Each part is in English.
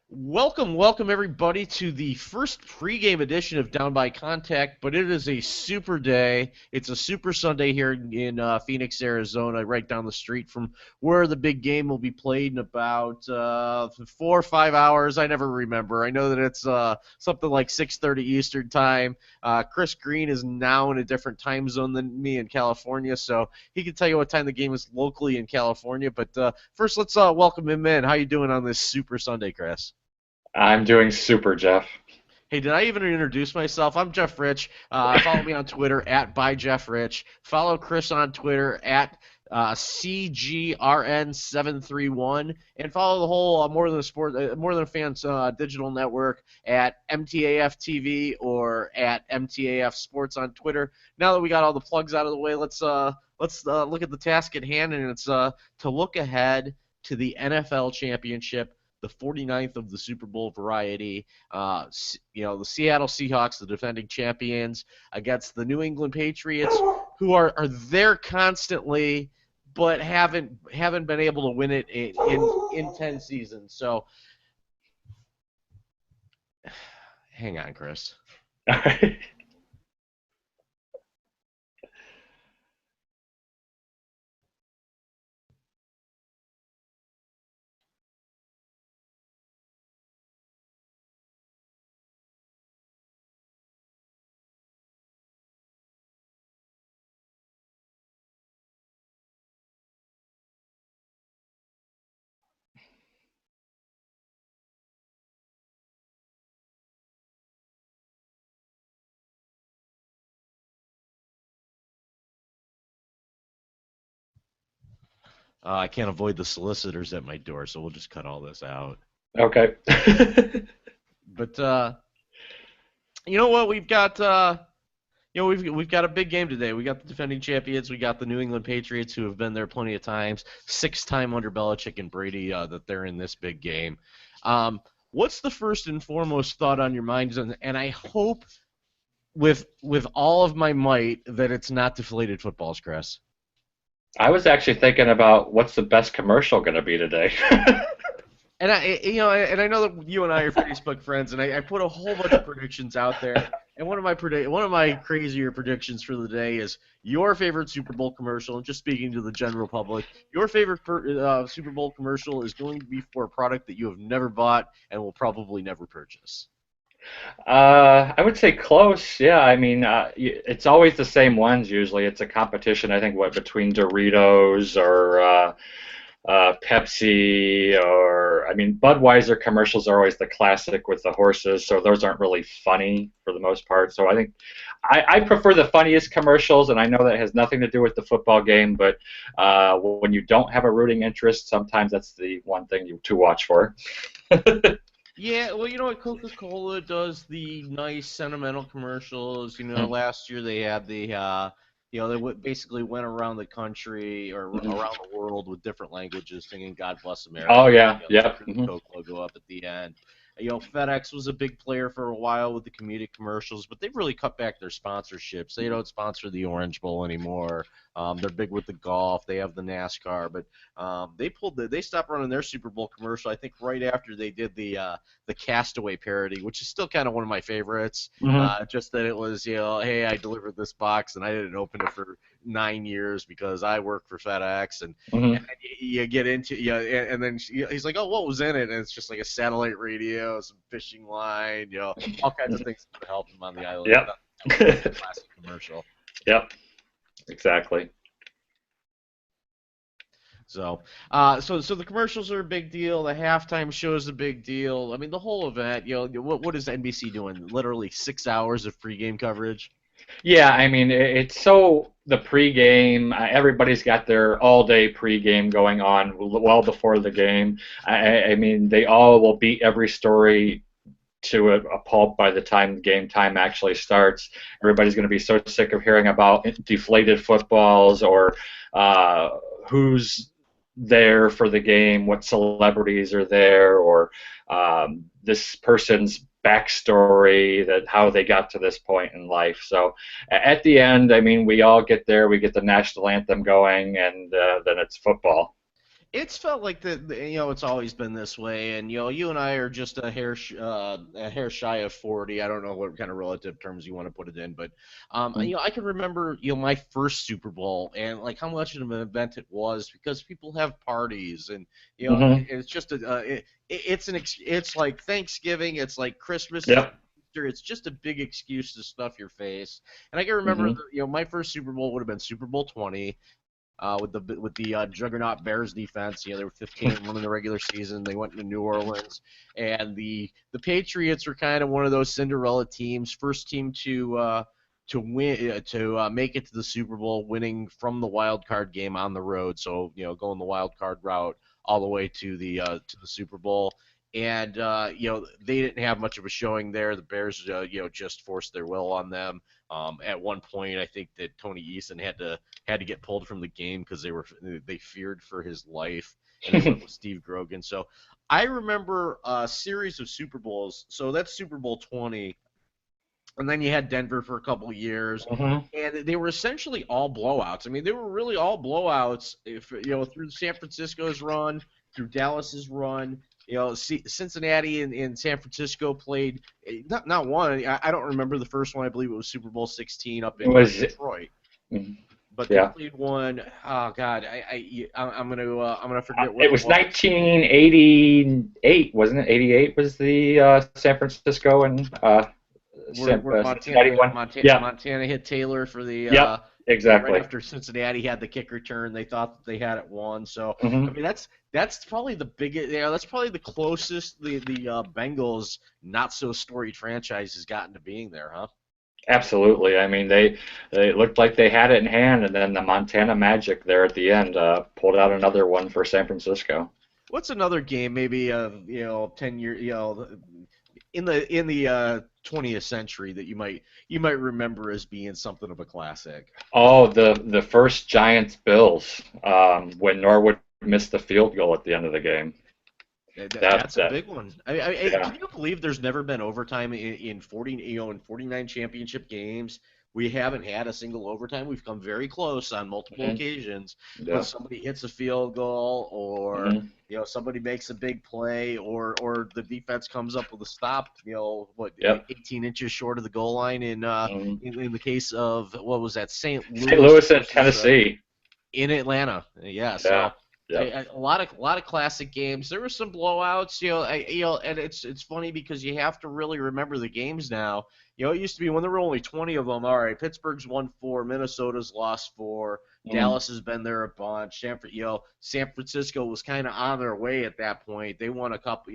Welcome everybody to the first pregame edition of Down by Contact, but it is a super day. It's a super Sunday here in Phoenix, Arizona, right down the street from where the big game will be played in about 4 or 5 hours. I never remember. I know that it's something like 6:30 Eastern time. Chris Green is now in a different time zone than me in California, so he can tell you what time the game is locally in California. But first, let's welcome him in. How you doing on this super Sunday, Chris? I'm doing super, Jeff. Hey, did I even introduce myself? I'm Jeff Rich. Follow me on Twitter at @byjeffrich. Follow Chris on Twitter at CGRN731, and follow the whole More Than a Fans digital network at MTAF TV or at MTAF Sports on Twitter. Now that we got all the plugs out of the way, let's look at the task at hand, and it's to look ahead to the NFL championship, the 49th of the Super Bowl variety. The Seattle Seahawks, the defending champions, against the New England Patriots, who are there constantly, but haven't been able to win it in 10 seasons. So, hang on, Chris. I can't avoid the solicitors at my door, so we'll just cut all this out. Okay. But you know what? We've got a big game today. We got the defending champions. We got the New England Patriots, who have been there plenty of times. Sixth time under Belichick and Brady that they're in this big game. What's the first and foremost thought on your minds? And I hope with all of my might that it's not deflated footballs, Chris. I was actually thinking about what's the best commercial going to be today. And I know that you and I are Facebook friends, and I put a whole bunch of predictions out there. And one of my crazier predictions for the day is your favorite Super Bowl commercial. And just speaking to the general public, your favorite Super Bowl commercial is going to be for a product that you have never bought and will probably never purchase. I would say close. Yeah, I mean, it's always the same ones usually. It's a competition, I think, between Doritos or Pepsi, or I mean, Budweiser commercials are always the classic with the horses, so those aren't really funny for the most part. So I think I prefer the funniest commercials, and I know that has nothing to do with the football game, but when you don't have a rooting interest, sometimes that's the one thing to watch for. Yeah, well, you know what? Coca-Cola does the nice sentimental commercials. Last year they had basically went around the country or around the world with different languages singing "God Bless America." Oh yeah, They yep. threw the Coke logo up at the end. FedEx was a big player for a while with the comedic commercials, but they've really cut back their sponsorships. They don't sponsor the Orange Bowl anymore. They're big with the golf. They have the NASCAR, but they stopped running their Super Bowl commercial. I think right after they did the Castaway parody, which is still kind of one of my favorites. Hmm. Just that it was, hey, I delivered this box and I didn't open it for 9 years because I work for FedEx, and Hmm. then you get into and then he's like, oh, what was in it? And it's just like a satellite radio, some fishing line, all kinds of things to help him on the island. I Yep. thought that was a classic commercial. Yep. Exactly. So the commercials are a big deal. The halftime show is a big deal. I mean, the whole event. What is NBC doing? Literally 6 hours of pregame coverage. Yeah, I mean, it's so the pregame, everybody's got their all-day pregame going on well before the game. I mean, they all will beat every story to a pulp by the time game time actually starts. Everybody's going to be so sick of hearing about deflated footballs or uh, who's there for the game, what celebrities are there, or this person's backstory, that how they got to this point in life. So at the end, I mean, we all get there, we get the national anthem going, and then it's football. It's felt like it's always been this way, and you and I are just a hair shy of 40. I don't know what kind of relative terms you want to put it in, but I can remember my first Super Bowl and like how much of an event it was because people have parties and Mm-hmm. it's just it's like Thanksgiving, it's like Christmas, it's Yep. Easter, it's just a big excuse to stuff your face. And I can remember Mm-hmm. my first Super Bowl would have been Super Bowl 20 with the juggernaut Bears defense. They were 15-1 in the regular season. They went to New Orleans, and the Patriots were kind of one of those Cinderella teams, first team to win to make it to the Super Bowl, winning from the wild card game on the road. So going the wild card route all the way to the Super Bowl. And they didn't have much of a showing there. The Bears just forced their will on them. At one point, I think that Tony Eason had to get pulled from the game because they feared for his life, and they went with Steve Grogan. So I remember a series of Super Bowls. So that's Super Bowl 20, and then you had Denver for a couple of years, Mm-hmm. and they were essentially all blowouts. I mean, they were really all blowouts. If through San Francisco's run, through Dallas's run. Cincinnati and San Francisco played not one. I don't remember the first one. I believe it was Super Bowl 16 up It in was. Detroit, but they Yeah. played one. Oh God, I'm gonna forget what It it was was. 1988, wasn't it? 88 was the San Francisco and Where Cincinnati Montana one. Yeah. Montana hit Taylor for the Yep. right Exactly. after Cincinnati had the kick return. They thought that they had it won. So I Hmm. mean that's probably the biggest. That's probably the closest the Bengals not so storied franchise has gotten to being there, huh? Absolutely. I mean, they looked like they had it in hand, and then the Montana Magic there at the end pulled out another one for San Francisco. What's another game maybe 10 year in the 20th century that you might remember as being something of a classic? Oh, the first Giants Bills when Norwood missed the field goal at the end of the game. That That's a that big one. I yeah. can you believe there's never been overtime in 40 in 49 championship games? We haven't had a single overtime. We've come very close on multiple Hmm. occasions, but Yeah. somebody hits a field goal, or Hmm. somebody makes a big play, or the defense comes up with a stop. 18 inches short of the goal line Hmm. in the case of what was that, St. St. Louis Louis and versus Tennessee. in Atlanta. Yeah, Yeah. so Yep. a lot of classic games. There were some blowouts, and it's funny because you have to really remember the games now. It used to be when there were only 20 of them. All right, Pittsburgh's won four, Minnesota's lost four, Mm. Dallas has been there a bunch. San Francisco was kind of on their way at that point. They won a couple.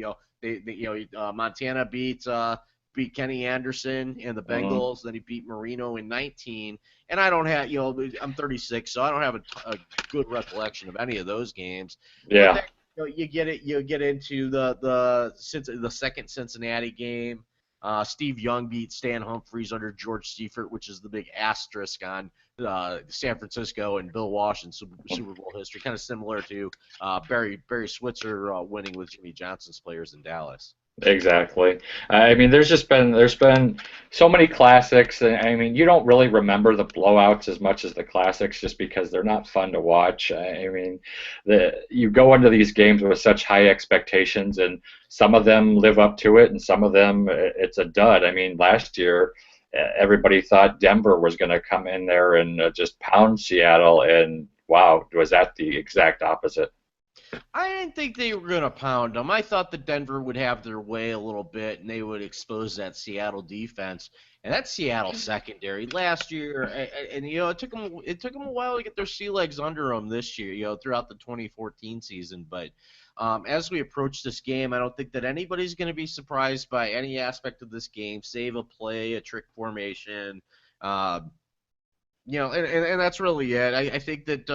Montana beat Kenny Anderson and the Hmm. Bengals. Then he beat Marino in 19. And I don't have, I'm 36, so I don't have a good recollection of any of those games. But Yeah. then you get into the second Cincinnati game. Steve Young beat Stan Humphries under George Seifert, which is the big asterisk on San Francisco and Bill Walsh in Super Bowl history, kind of similar to Barry Switzer winning with Jimmy Johnson's players in Dallas. Exactly. I mean, there's been so many classics, and I mean, you don't really remember the blowouts as much as the classics, just because they're not fun to watch. I mean, you go into these games with such high expectations, and some of them live up to it, and some of them it's a dud. I mean, last year everybody thought Denver was going to come in there and just pound Seattle, and wow, was that the exact opposite? I didn't think they were going to pound them. I thought that Denver would have their way a little bit and they would expose that Seattle defense. And that Seattle secondary last year, and it took them a while to get their sea legs under them this year. Throughout the 2014 season. But as we approach this game, I don't think that anybody's going to be surprised by any aspect of this game, save a play, a trick formation. Uh, and that's really it. I think that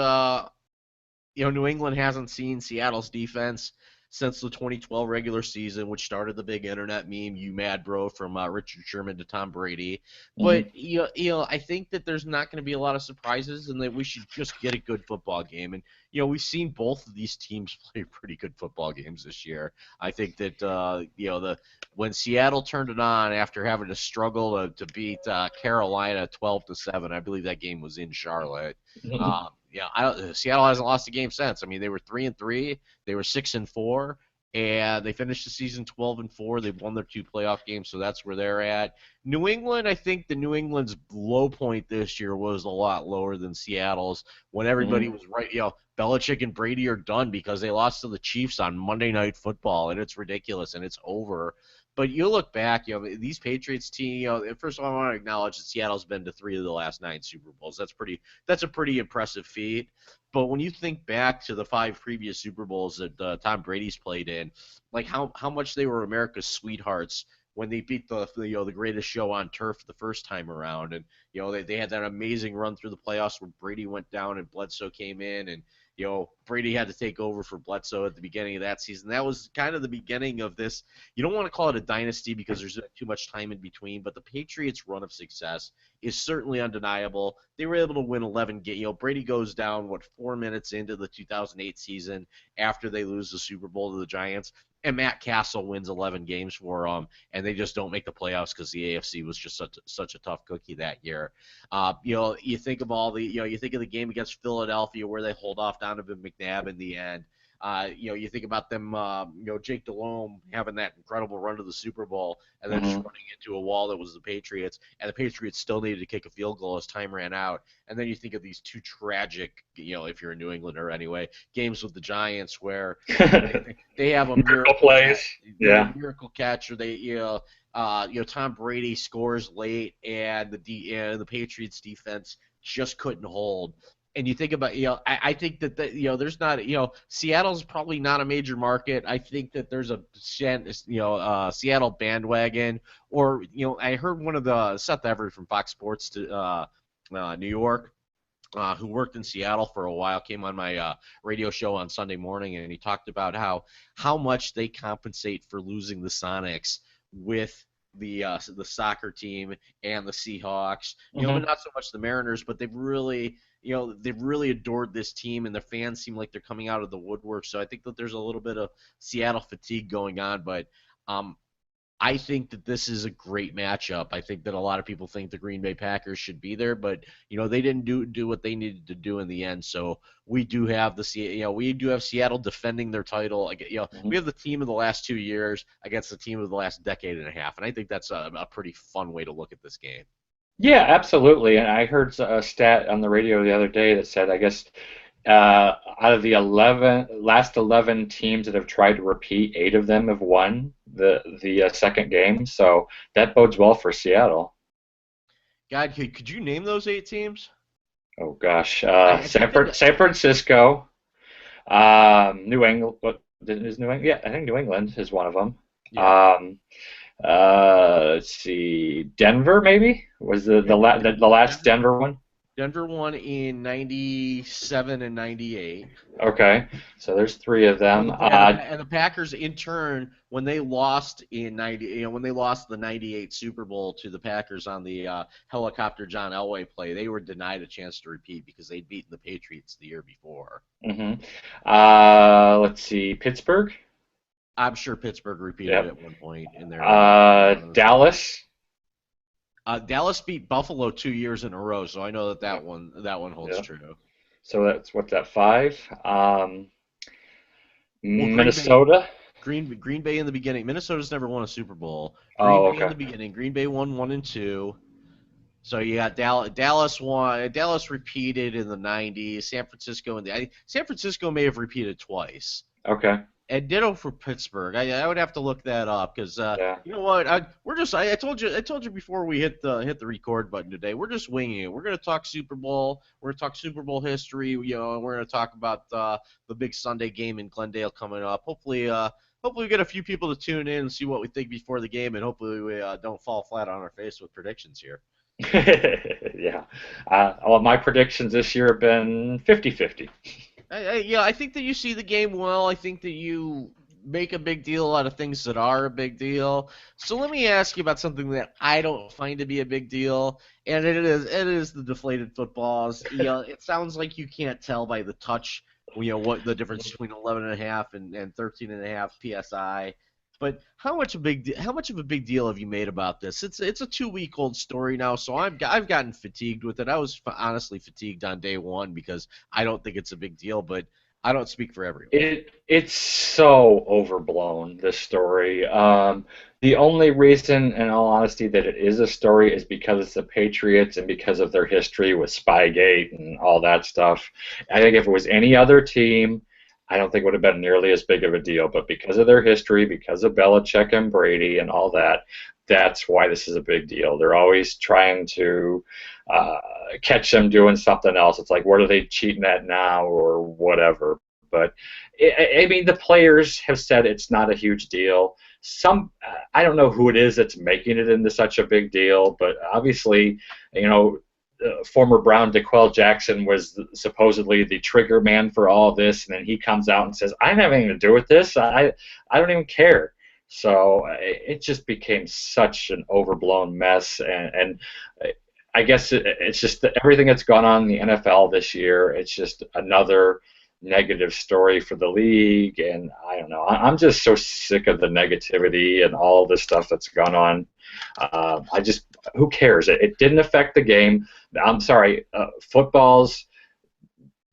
New England hasn't seen Seattle's defense since the 2012 regular season, which started the big internet meme, "You mad bro," from Richard Sherman to Tom Brady. Hmm. But I think that there's not going to be a lot of surprises, and that we should just get a good football game. And we've seen both of these teams play pretty good football games this year. I think that the when Seattle turned it on after having to struggle to beat Carolina 12-7, I believe that game was in Charlotte. Hmm. Um, Yeah, I don't. Seattle hasn't lost a game since. I mean, they were 3-3, they were 6-4, and they finished the season 12-4. They've won their 2 playoff games, so that's where they're at. New England, I think the New England's low point this year was a lot lower than Seattle's when everybody Hmm. was right. Belichick and Brady are done because they lost to the Chiefs on Monday Night Football, and it's ridiculous and it's over. But you look back, these Patriots team. First of all, I want to acknowledge that Seattle's been to 3 of the last 9 Super Bowls. That's a pretty impressive feat. But when you think back to the 5 previous Super Bowls that Tom Brady's played in, like how much they were America's sweethearts when they beat the greatest show on turf the first time around, and they had that amazing run through the playoffs where Brady went down and Bledsoe came in, and Brady had to take over for Bledsoe at the beginning of that season. That was kind of the beginning of this. You don't want to call it a dynasty because there's too much time in between, but the Patriots' run of success is certainly undeniable. They were able to win 11 games. Brady goes down 4 minutes into the 2008 season after they lose the Super Bowl to the Giants, and Matt Castle wins 11 games for them, and they just don't make the playoffs because the AFC was just such a tough cookie that year. You think of you think of the game against Philadelphia where they hold off Donovan McNabb in the end. You think about them, Jake Delhomme having that incredible run to the Super Bowl and then just Hmm. running into a wall that was the Patriots, and the Patriots still needed to kick a field goal as time ran out. And then you think of these 2 tragic, if you're a New Englander anyway, games with the Giants where they have a Miracle miracle plays. catch, Yeah. miracle catch, or Tom Brady scores late, and the Patriots defense just couldn't hold. And you think about, I think that there's not, Seattle's probably not a major market. I think that there's a, Seattle bandwagon, or I heard one of the Seth Everett from Fox Sports to New York. Who worked in Seattle for a while, came on my radio show on Sunday morning, and he talked about how much they compensate for losing the Sonics with the soccer team and the Seahawks. But Hmm. not so much the Mariners. But they've really adored this team, and the fans seem like they're coming out of the woodwork. So I think that there's a little bit of Seattle fatigue going on, but. Um, I think that this is a great matchup. I think that a lot of people think the Green Bay Packers should be there, but they didn't do what they needed to do in the end. So we do have Seattle defending their title. Like, we have the team of the last 2 years against the team of the last decade and a half, and I think that's a pretty fun way to look at this game. Yeah, absolutely. And I heard a stat on the radio the other day that said, I guess, out of the last 11 teams that have tried to repeat, 8 of them have won the second game. So that bodes well for Seattle. God, could you name those 8 teams? Oh gosh, I think that San Francisco, New England. What is New England? Yeah, I think New England is one of them. yeah. Um, let's see, Denver maybe was the last Denver, Denver one. Denver won in '97 and '98. Okay, so there's 3 of And them. the Packers, in turn, when they lost in '90, when they lost the '98 Super Bowl to the Packers on the helicopter John Elway play, they were denied a chance to repeat because they'd beaten the Patriots the year before. Hmm. Let's see, Pittsburgh. I'm sure Pittsburgh repeated Yep. at one point in their run of the season. Dallas. Dallas beat Buffalo 2 years in a row, so I know that Yep. that one holds Yep. true. So that's what's that 5? Well, Green Bay Minnesota. Green Bay in the beginning. Minnesota's never won a Super Bowl. Green Oh, Bay in okay. the beginning. Green Bay won 1 and 2. So you got Dallas won. Dallas repeated in the '90s. San Francisco may have repeated twice. Okay. And ditto for Pittsburgh. I would have to look that up because Yeah. you know what? I told you before we hit the record button today. We're just winging it. We're gonna talk Super Bowl. We're gonna talk Super Bowl history. And we're gonna talk about the big Sunday game in Glendale coming up. Hopefully we get a few people to tune in and see what we think before the game, and hopefully we don't fall flat on our face with predictions here. Yeah. Well, my predictions this year have been 50-50. I think that you see the game well. I think that you make a big deal out of things that are a big deal. So let me ask you about something that I don't find to be a big deal, and it is the deflated footballs. It sounds like you can't tell by the touch, what the difference between 11 and a half and 13 and a half psi. But how much of a big deal have you made about this? It's a 2 week old story now, so I've gotten fatigued with it. I was honestly fatigued on day one because I don't think it's a big deal, but I don't speak for everyone. It's so overblown, this story. The only reason, in all honesty, that it is a story is because it's the Patriots and because of their history with Spygate and all that stuff. I think if it was any other team, I don't think it would have been nearly as big of a deal. But because of their history, because of Belichick and Brady and all that, that's why this is a big deal. They're always trying to uh, catch them doing something else. It's like, what are they cheating at now or whatever. But I mean, the players have said it's not a huge deal. I don't know who it is that's making it into such a big deal, but obviously, you know, former Brown DeQuell Jackson was supposedly the trigger man for all this, and then he comes out and says, "I don't have anything to do with this. I don't even care." So it just became such an overblown mess, and I guess it's just everything that's gone on in the NFL this year. It's just another negative story for the league, and I don't know. I'm just so sick of the negativity and all this stuff that's gone on. I just, who cares? It didn't affect the game. I'm sorry, footballs,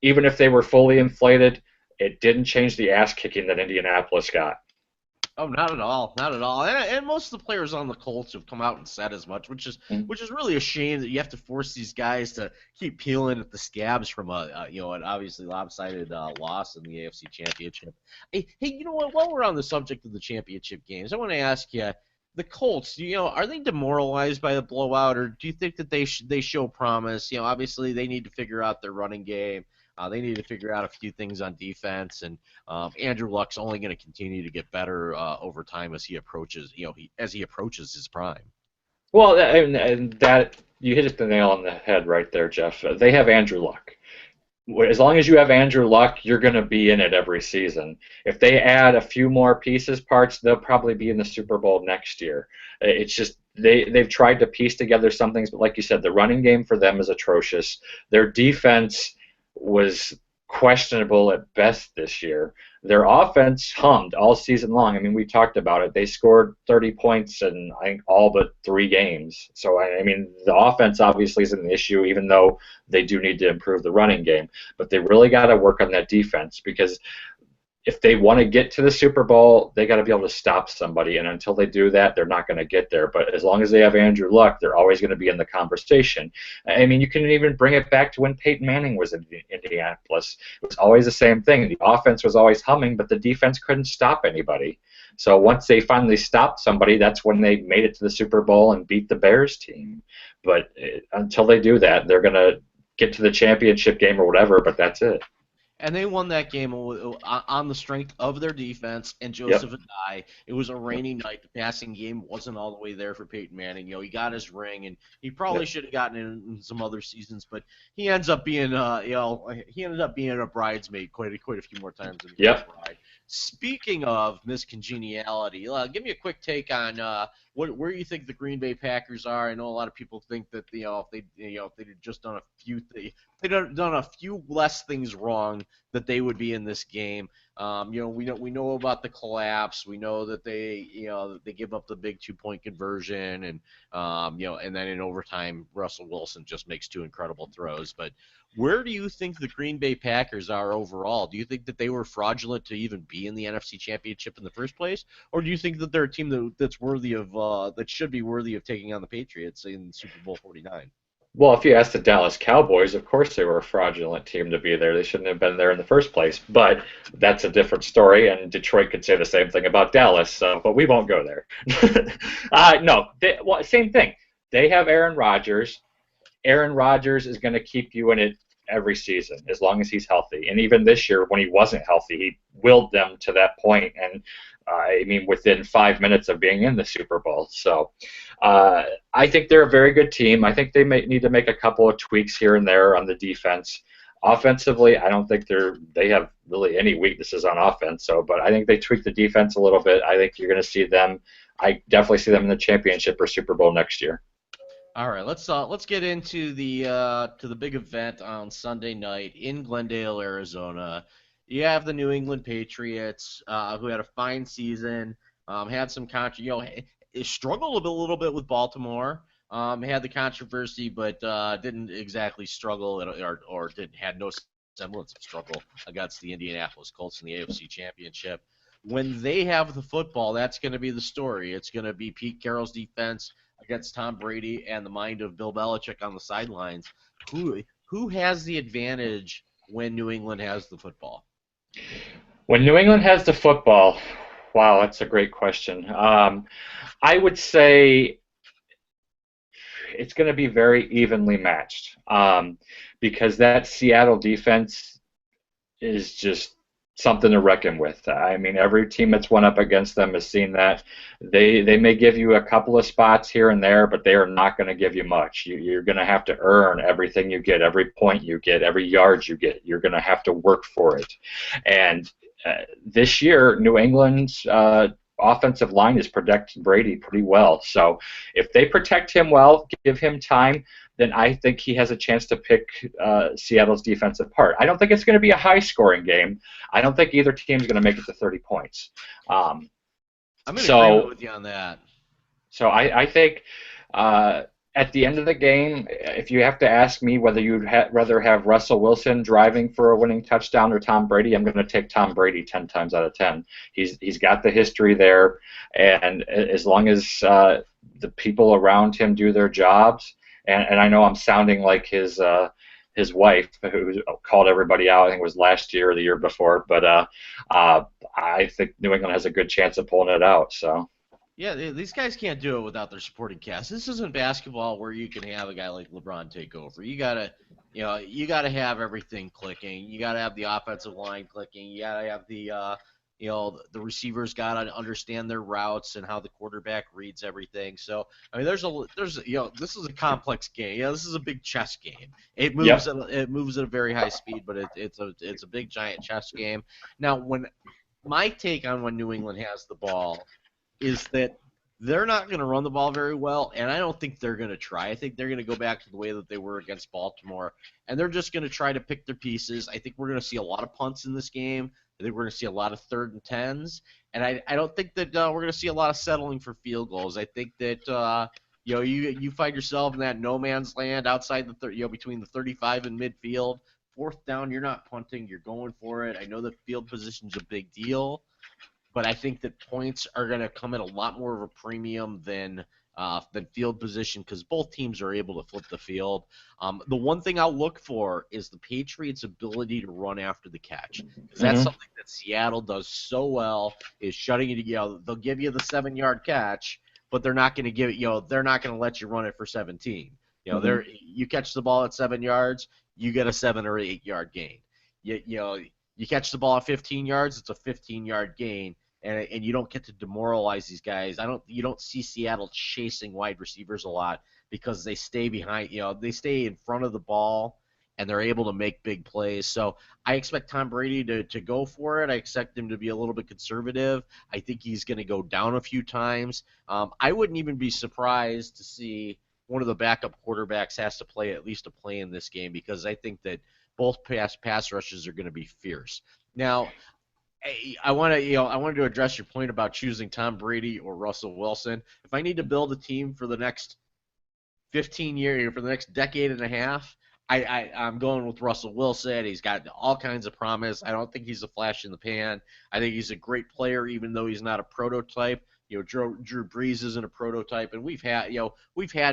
even if they were fully inflated, it didn't change the ass kicking that Indianapolis got. Oh, not at all, not at all. And most of the players on the Colts have come out and said as much, Mm. which is really a shame that you have to force these guys to keep peeling at the scabs from an obviously lopsided loss in the AFC Championship. Hey, you know what? While we're on the subject of the championship games, I want to ask you, the Colts, are they demoralized by the blowout, or do you think that they show promise? Obviously they need to figure out their running game. They need to figure out a few things on defense, and Andrew Luck's only going to continue to get better over time as he approaches, as he approaches his prime. Well, and that you hit the nail on the head right there, Jeff. They have Andrew Luck. As long as you have Andrew Luck, you're going to be in it every season. If they add a few more pieces, parts, they'll probably be in the Super Bowl next year. It's just they've tried to piece together some things, but like you said, the running game for them is atrocious. Their defense was questionable at best this year. Their offense hummed all season long. I mean, we talked about it. They scored 30 points in I think all but 3 games. So I mean, the offense obviously is an issue, even though they do need to improve the running game. But they really got to work on that defense because if they want to get to the Super Bowl, they got to be able to stop somebody. And until they do that, they're not going to get there. But as long as they have Andrew Luck, they're always going to be in the conversation. I mean, you can even bring it back to when Peyton Manning was in Indianapolis. It was always the same thing. The offense was always humming, but the defense couldn't stop anybody. So once they finally stopped somebody, that's when they made it to the Super Bowl and beat the Bears team. But until they do that, they're going to get to the championship game or whatever, but that's it. And they won that game on the strength of their defense and Yep. Joseph Adai. It was a Yep. rainy night. The passing game wasn't all the way there for Peyton Manning. He got his ring, and he probably Yep. should have gotten it in some other seasons, but he ends up being, he ended up being a bridesmaid quite a few more times than he was a Yep. bride. Speaking of miscongeniality, give me a quick take on where you think the Green Bay Packers are. I know a lot of people think that if they'd just done a few they'd done a few less things wrong that they would be in this game. We know about the collapse. We know that they give up the big 2 point conversion, and and then in overtime, Russell Wilson just makes two incredible throws. But where do you think the Green Bay Packers are overall? Do you think that they were fraudulent to even be in the NFC Championship in the first place, or do you think that they're a team that's worthy of that should be worthy of taking on the Patriots in Super Bowl 49? Well, if you ask the Dallas Cowboys, of course they were a fraudulent team to be there. They shouldn't have been there in the first place. But that's a different story, and Detroit could say the same thing about Dallas. So, but we won't go there. No, same thing. They have Aaron Rodgers. Aaron Rodgers is going to keep you in it every season as long as he's healthy. And even this year, when he wasn't healthy, he willed them to that point. And I mean, within 5 minutes of being in the Super Bowl. So I think they're a very good team. I think they may need to make a couple of tweaks here and there on the defense. Offensively, I don't think they have really any weaknesses on offense. So, but I think they tweak the defense a little bit. I think you're going to see them. I definitely see them in the championship or Super Bowl next year. All right, let's get into the big event on Sunday night in Glendale, Arizona. You have the New England Patriots, who had a fine season. Had some struggled a little bit with Baltimore. Had the controversy, but didn't exactly struggle or had no semblance of struggle against the Indianapolis Colts in the AFC Championship. When they have the football, that's going to be the story. It's going to be Pete Carroll's defense against Tom Brady and the mind of Bill Belichick on the sidelines. Who has the advantage when New England has the football? When New England has the football, wow, that's a great question. I would say it's going to be very evenly matched because that Seattle defense is just something to reckon with. I mean, every team that's went up against them has seen that. They may give you a couple of spots here and there, but they are not going to give you much. You're going to have to earn everything you get, every point you get, every yard you get. You're going to have to work for it. And this year, New England's offensive line is protecting Brady pretty well. So if they protect him well, give him time, then I think he has a chance to pick Seattle's defense apart. I don't think it's going to be a high-scoring game. I don't think either team is going to make it to 30 points. I'm in agreement with you on that. So I think at the end of the game, if you have to ask me whether you'd rather have Russell Wilson driving for a winning touchdown or Tom Brady, I'm going to take Tom Brady 10 times out of 10. He's got the history there, and as long as the people around him do their jobs, and I know I'm sounding like his wife, who called everybody out, I think it was last year or the year before, but I think New England has a good chance of pulling it out. So. Yeah, these guys can't do it without their supporting cast. This isn't basketball where you can have a guy like LeBron take over. You gotta have everything clicking. You gotta have the offensive line clicking. You gotta have the receivers gotta understand their routes and how the quarterback reads everything. So I mean, this is a complex game. This is a big chess game. It moves at a very high speed, but it's a big giant chess game. Now, when my take on when New England has the ball is that they're not going to run the ball very well, and I don't think they're going to try. I think they're going to go back to the way that they were against Baltimore, and they're just going to try to pick their pieces. I think we're going to see a lot of punts in this game. I think we're going to see a lot of 3rd and 10s, and I don't think that we're going to see a lot of settling for field goals. I think that you find yourself in that no man's land outside between the 35 and midfield. 4th down, you're not punting, you're going for it. I know that field position's a big deal, but I think that points are going to come at a lot more of a premium than field position because both teams are able to flip the field. The one thing I'll look for is the Patriots' ability to run after the catch. Because that's something that Seattle does so well is shutting it. They'll give you the 7-yard catch, but they're not going to give it. They're not going to let you run it for 17. You catch the ball at 7 yards, you get a 7 or 8 yard gain. You catch the ball at 15 yards, it's a 15-yard gain. And you don't get to demoralize these guys. You don't see Seattle chasing wide receivers a lot because they stay behind. They stay in front of the ball and they're able to make big plays. So I expect Tom Brady to go for it. I expect him to be a little bit conservative. I think he's going to go down a few times. I wouldn't even be surprised to see one of the backup quarterbacks has to play at least a play in this game because I think that both pass rushes are going to be fierce. Now, I wanted to address your point about choosing Tom Brady or Russell Wilson. If I need to build a team for the next 15 years, for the next decade and a half, I'm going with Russell Wilson. He's got all kinds of promise. I don't think he's a flash in the pan. I think he's a great player, even though he's not a prototype. Drew Brees isn't a prototype, and we've had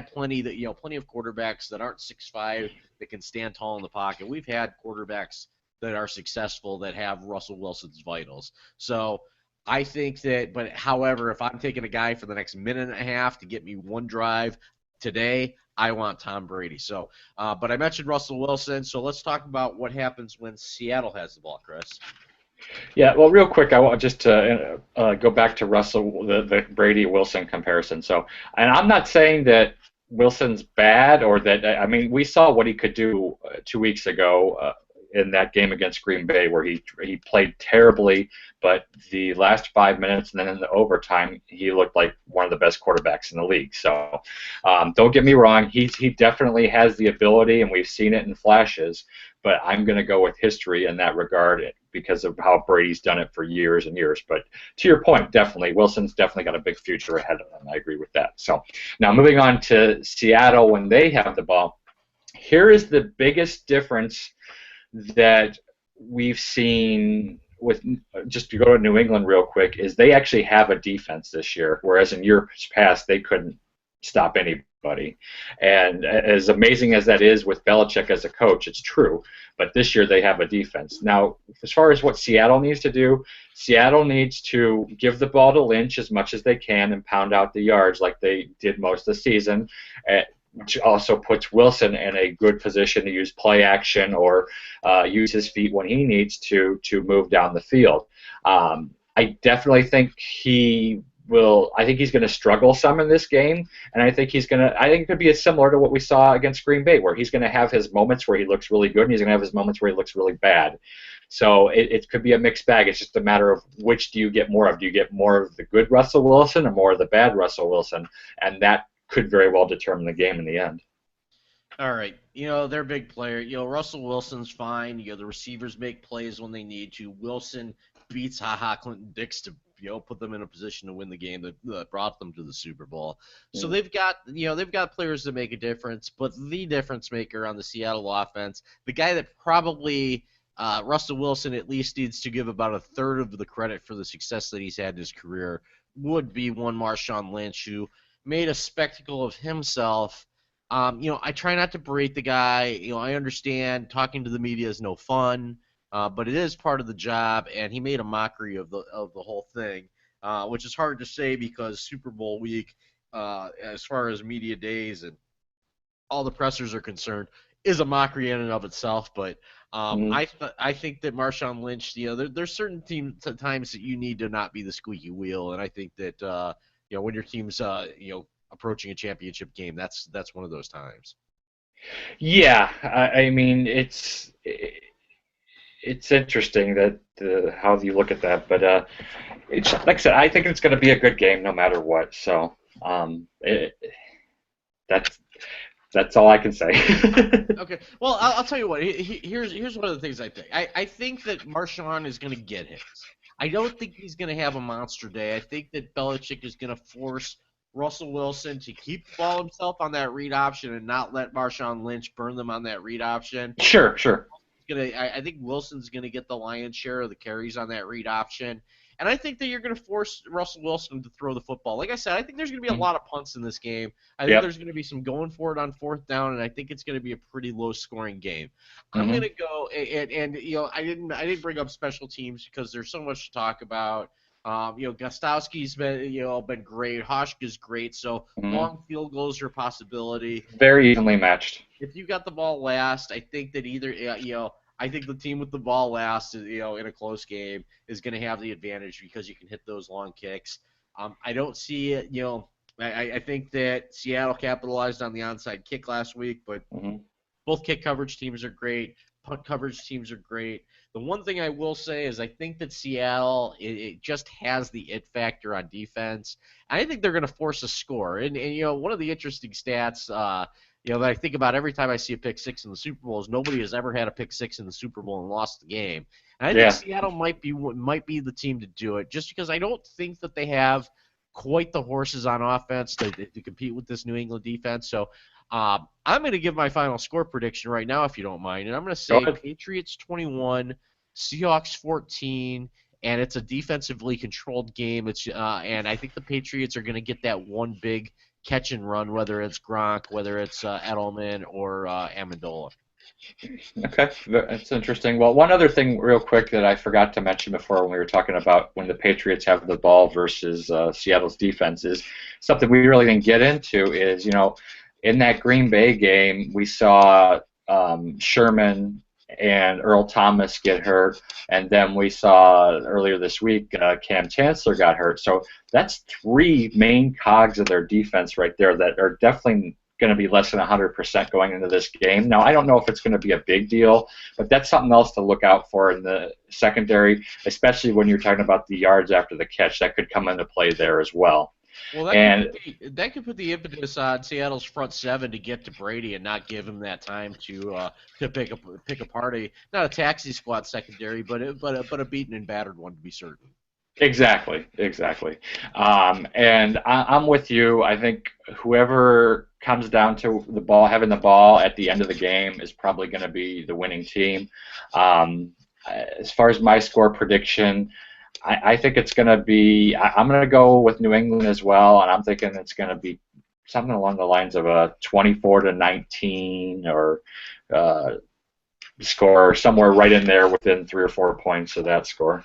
plenty of quarterbacks that aren't 6'5" that can stand tall in the pocket. We've had quarterbacks that are successful that have Russell Wilson's vitals. So I think that, but however, if I'm taking a guy for the next minute and a half to get me one drive today, I want Tom Brady. So, but I mentioned Russell Wilson, so let's talk about what happens when Seattle has the ball, Chris. Yeah, well, real quick, I want just to go back to Russell, the Brady-Wilson comparison. So, and I'm not saying that Wilson's bad or that, I mean, we saw what he could do 2 weeks ago in that game against Green Bay where he played terribly, but the last 5 minutes and then in the overtime, he looked like one of the best quarterbacks in the league. So don't get me wrong, he definitely has the ability, and we've seen it in flashes, but I'm going to go with history in that regard. because of how Brady's done it for years and years. But to your point, definitely, Wilson's definitely got a big future ahead of him. I agree with that. So now moving on to Seattle when they have the ball. Here is the biggest difference that we've seen with, just to go to New England real quick, is they actually have a defense this year, whereas in years past they couldn't stop anybody. And as amazing as that is with Belichick as a coach, it's true. But this year they have a defense. Now, as far as what Seattle needs to do, Seattle needs to give the ball to Lynch as much as they can and pound out the yards like they did most of the season. Which also puts Wilson in a good position to use play action or use his feet when he needs to move down the field. I definitely think he will. I think he's going to struggle some in this game, and I think it could be similar to what we saw against Green Bay, where he's going to have his moments where he looks really good, and he's going to have his moments where he looks really bad. So it could be a mixed bag. It's just a matter of which do you get more of. Do you get more of the good Russell Wilson or more of the bad Russell Wilson? And that could very well determine the game in the end. All right, they're big player. Russell Wilson's fine. The receivers make plays when they need to. Wilson beats Clinton Dix to put them in a position to win the game that brought them to the Super Bowl. So they've got players that make a difference, but the difference maker on the Seattle offense, the guy that probably Russell Wilson at least needs to give about a third of the credit for the success that he's had in his career, would be one Marshawn Lynch, who made a spectacle of himself. I try not to berate the guy. I understand talking to the media is no fun, but it is part of the job, and he made a mockery of the whole thing, which is hard to say because Super Bowl week, as far as media days and all the pressers are concerned, is a mockery in and of itself. But I think that Marshawn Lynch, there's certain times that you need to not be the squeaky wheel, and I think that when your team's approaching a championship game, that's one of those times. Yeah, I mean it's interesting that how you look at that, but it's like I said, I think it's going to be a good game no matter what. So that's all I can say. Okay. Well, I'll tell you what. Here's one of the things I think. I think that Marshawn is going to get his. I don't think he's going to have a monster day. I think that Belichick is going to force Russell Wilson to keep the ball himself on that read option and not let Marshawn Lynch burn them on that read option. Sure. I think Wilson's going to get the lion's share of the carries on that read option. And I think that you're going to force Russell Wilson to throw the football. Like I said, I think there's going to be a lot of punts in this game. I think there's going to be some going for it on fourth down, and I think it's going to be a pretty low-scoring game. I'm going to go, and I didn't bring up special teams because there's so much to talk about. Gostowski's been great. Hoshka's great. So long field goals are a possibility. Very evenly matched. If you got the ball last, I think that I think the team with the ball last, in a close game, is going to have the advantage because you can hit those long kicks. I don't see it. I think that Seattle capitalized on the onside kick last week, but both kick coverage teams are great. Punt coverage teams are great. The one thing I will say is I think that Seattle it just has the it factor on defense. I think they're going to force a score. And one of the interesting stats that I think about every time I see a pick six in the Super Bowl is nobody has ever had a pick six in the Super Bowl and lost the game. And I think Seattle might be the team to do it, just because I don't think that they have quite the horses on offense to compete with this New England defense. So I'm going to give my final score prediction right now, if you don't mind, and I'm going to say Patriots 21, Seahawks 14, and it's a defensively controlled game. And I think the Patriots are going to get that one big catch and run, whether it's Gronk, whether it's Edelman or Amendola. Okay, that's interesting. Well, one other thing real quick that I forgot to mention before when we were talking about when the Patriots have the ball versus Seattle's defense is something we really didn't get into is, in that Green Bay game, we saw Sherman and Earl Thomas get hurt, and then we saw earlier this week Cam Chancellor got hurt. So that's three main cogs of their defense right there that are definitely going to be less than 100% going into this game. Now, I don't know if it's going to be a big deal, but that's something else to look out for in the secondary, especially when you're talking about the yards after the catch. That could come into play there as well. Well, And that could put the impetus on Seattle's front seven to get to Brady and not give him that time to pick apart a not a taxi squad secondary, but a beaten and battered one to be certain. exactly, exactly. And I'm with you. I think whoever comes down to the ball, having the ball at the end of the game, is probably going to be the winning team. Um, as far as my score prediction, I think it's going to be. I'm going to go with New England as well, and I'm thinking it's going to be something along the lines of a 24-19 or uh, score somewhere right in there within 3 or 4 points of that score.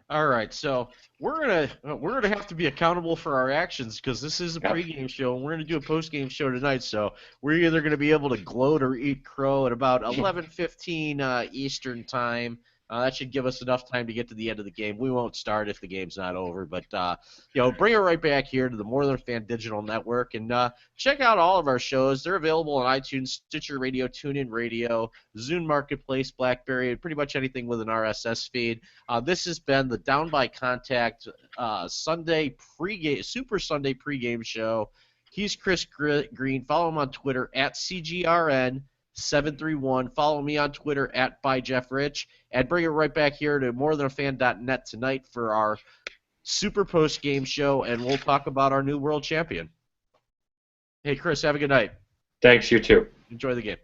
All right, so we're gonna have to be accountable for our actions because this is a Yep. pregame show and we're gonna do a postgame show tonight. So we're either gonna be able to gloat or eat crow at about 11:15 Eastern time. That should give us enough time to get to the end of the game. We won't start if the game's not over, but bring it right back here to the More Than a Fan Digital Network and check out all of our shows. They're available on iTunes, Stitcher Radio, TuneIn Radio, Zune Marketplace, BlackBerry, and pretty much anything with an RSS feed. This has been the Down by Contact Sunday pregame, Super Sunday pregame show. He's Chris Green. Follow him on Twitter at CGRN731. Follow me on Twitter at ByJeffRich. And bring it right back here to morethanafan.net tonight for our Super Post Game show, and we'll talk about our new world champion. Hey, Chris, have a good night. Thanks, you too. Enjoy the game.